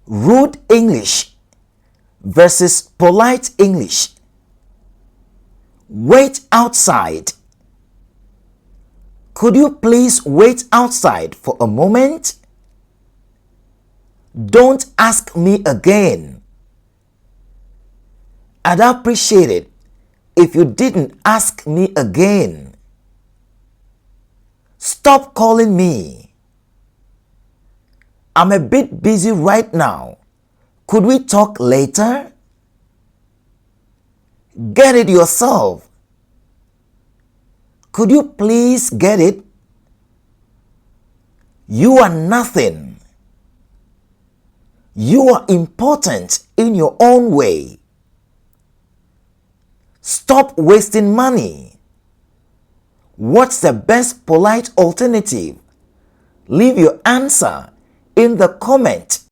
Rude English versus polite English. Wait outside. Could you please wait outside for a moment? Don't ask me again. I'd appreciate it if you didn't ask me again. Stop calling me. I'm a bit busy right now. Could we talk later? Get it yourself. Could you please get it? You are nothing. You are important in your own way. Stop wasting money. What's the best polite alternative? Leave your answer in the comment